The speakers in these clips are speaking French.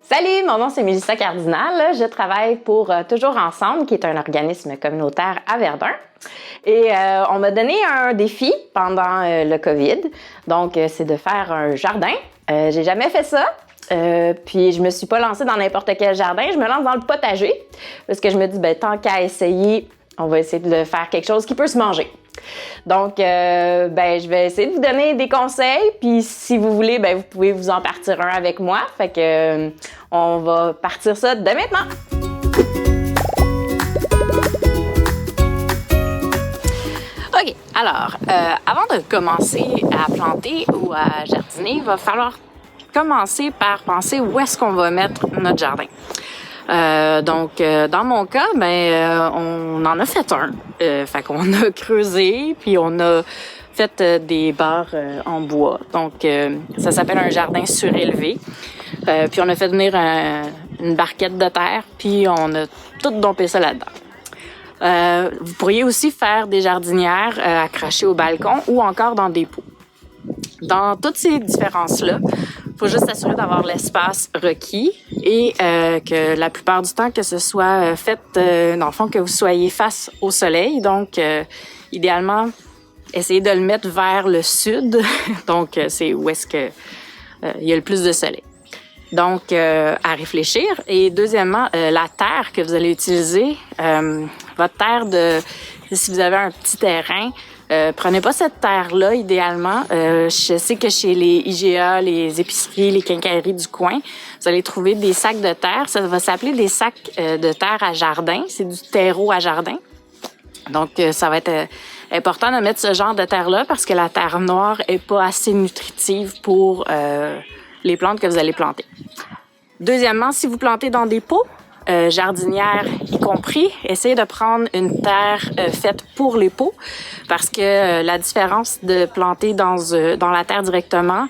Salut, mon nom c'est Mélissa Cardinal. Je travaille pour Toujours Ensemble, qui est un organisme communautaire à Verdun. Et on m'a donné un défi pendant le COVID. Donc, c'est de faire un jardin. J'ai jamais fait ça. Puis, je me suis pas lancée dans n'importe quel jardin. Je me lance dans le potager. Parce que je me dis, tant qu'à essayer, on va essayer de faire quelque chose qui peut se manger. Donc, je vais essayer de vous donner des conseils, puis si vous voulez, vous pouvez vous en partir un avec moi. Fait que, on va partir ça dès maintenant. OK, alors, avant de commencer à planter ou à jardiner, il va falloir commencer par penser où est-ce qu'on va mettre notre jardin. Dans mon cas, on en a fait un. Fait qu'on a creusé, puis on a fait des barres en bois. Donc, ça s'appelle un jardin surélevé. Puis on a fait venir une barquette de terre, puis on a tout dompé ça là-dedans. Vous pourriez aussi faire des jardinières accrochées au balcon ou encore dans des pots. Dans toutes ces différences-là, il faut juste s'assurer d'avoir l'espace requis et que la plupart du temps, que ce soit fait, dans le fond, que vous soyez face au soleil. Donc, idéalement, essayez de le mettre vers le sud. Donc, c'est où est-ce que il y a le plus de soleil. Donc, à réfléchir. Et deuxièmement, la terre que vous allez utiliser, votre terre si vous avez un petit terrain, prenez pas cette terre-là, idéalement. Je sais que chez les IGA, les épiceries, les quincailleries du coin, vous allez trouver des sacs de terre. Ça va s'appeler des sacs de terre à jardin. C'est du terreau à jardin. Donc, ça va être important de mettre ce genre de terre-là parce que la terre noire est pas assez nutritive pour les plantes que vous allez planter. Deuxièmement, si vous plantez dans des pots, jardinières y compris, essayez de prendre une terre faite pour les pots parce que la différence de planter dans la terre directement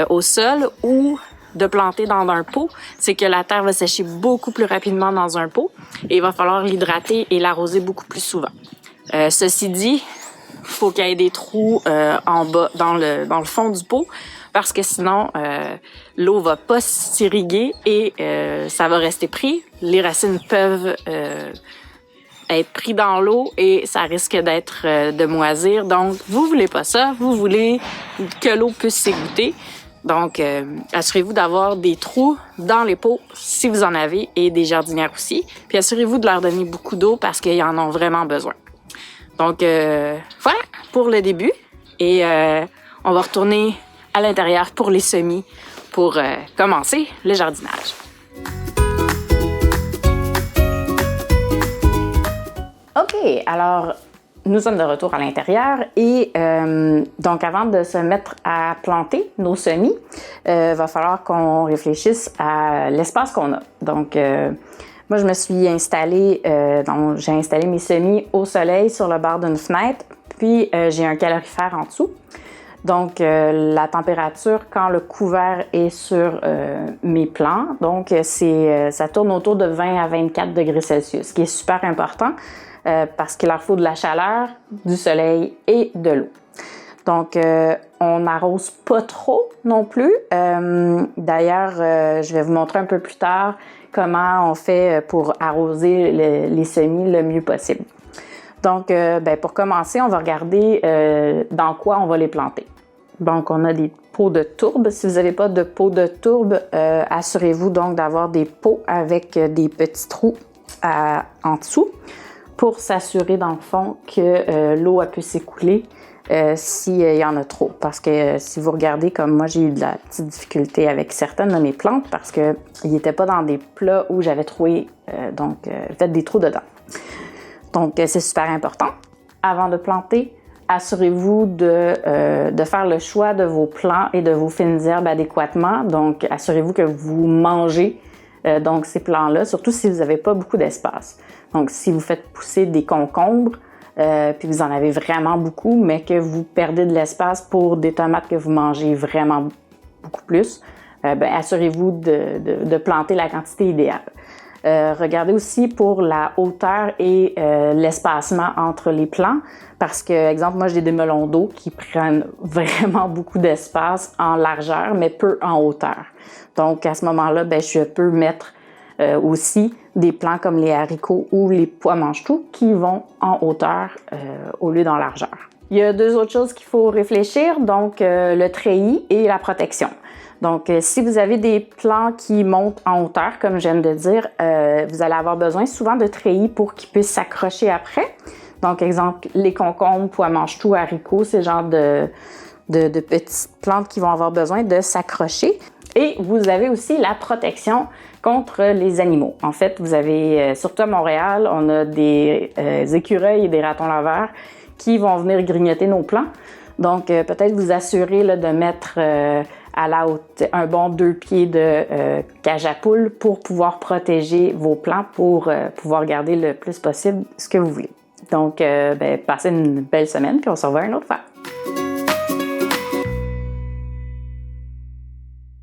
au sol ou de planter dans un pot, c'est que la terre va sécher beaucoup plus rapidement dans un pot et il va falloir l'hydrater et l'arroser beaucoup plus souvent. Ceci dit, il faut qu'il y ait des trous en bas dans le fond du pot parce que sinon l'eau va pas s'irriguer et ça va rester pris. Les racines peuvent être pris dans l'eau et ça risque de moisir. Donc, vous voulez pas ça. Vous voulez que l'eau puisse s'égoutter. Donc, assurez-vous d'avoir des trous dans les pots si vous en avez et des jardinières aussi. Puis, assurez-vous de leur donner beaucoup d'eau parce qu'ils en ont vraiment besoin. Donc, voilà pour le début. Et on va retourner à l'intérieur pour les semis pour commencer le jardinage. OK, alors nous sommes de retour à l'intérieur et donc avant de se mettre à planter nos semis, va falloir qu'on réfléchisse à l'espace qu'on a. Donc moi je me suis installée, j'ai installé mes semis au soleil sur le bord d'une fenêtre, puis j'ai un calorifère en dessous. Donc, la température quand le couvert est sur mes plants, donc ça tourne autour de 20 à 24 degrés Celsius, ce qui est super important parce qu'il leur faut de la chaleur, du soleil et de l'eau. Donc, on n'arrose pas trop non plus. D'ailleurs, je vais vous montrer un peu plus tard comment on fait pour arroser les semis le mieux possible. Donc, pour commencer, on va regarder dans quoi on va les planter. Donc, on a des pots de tourbe. Si vous n'avez pas de pots de tourbe, assurez-vous donc d'avoir des pots avec des petits trous en dessous pour s'assurer, dans le fond, que l'eau a pu s'écouler s'il y en a trop. Parce que si vous regardez, comme moi, j'ai eu de la petite difficulté avec certaines de mes plantes parce qu'ils n'étaient pas dans des plats où j'avais trouvé, fait des trous dedans. Donc, c'est super important. Avant de planter, assurez-vous de faire le choix de vos plants et de vos fines herbes adéquatement. Donc, assurez-vous que vous mangez ces plants-là, surtout si vous n'avez pas beaucoup d'espace. Donc, si vous faites pousser des concombres, puis vous en avez vraiment beaucoup, mais que vous perdez de l'espace pour des tomates que vous mangez vraiment beaucoup plus, assurez-vous de planter la quantité idéale. Regardez aussi pour la hauteur et l'espacement entre les plants parce que, exemple, moi j'ai des melons d'eau qui prennent vraiment beaucoup d'espace en largeur mais peu en hauteur. Donc à ce moment-là, je peux mettre aussi des plants comme les haricots ou les pois mange-tout qui vont en hauteur au lieu d'en largeur. Il y a deux autres choses qu'il faut réfléchir, donc le treillis et la protection. Donc, si vous avez des plants qui montent en hauteur, comme je viens de dire, vous allez avoir besoin souvent de treillis pour qu'ils puissent s'accrocher après. Donc, exemple, les concombres, pois mange-tout, haricots, c'est le genre de petites plantes qui vont avoir besoin de s'accrocher. Et vous avez aussi la protection contre les animaux. En fait, vous avez, surtout à Montréal, on a des écureuils et des ratons laveurs qui vont venir grignoter nos plants. Donc, peut-être vous assurer là, de mettre à la hauteur un bon 2 pieds de cage à poules pour pouvoir protéger vos plants, pour pouvoir garder le plus possible ce que vous voulez. Donc, passez une belle semaine, puis on se revoit une autre fois.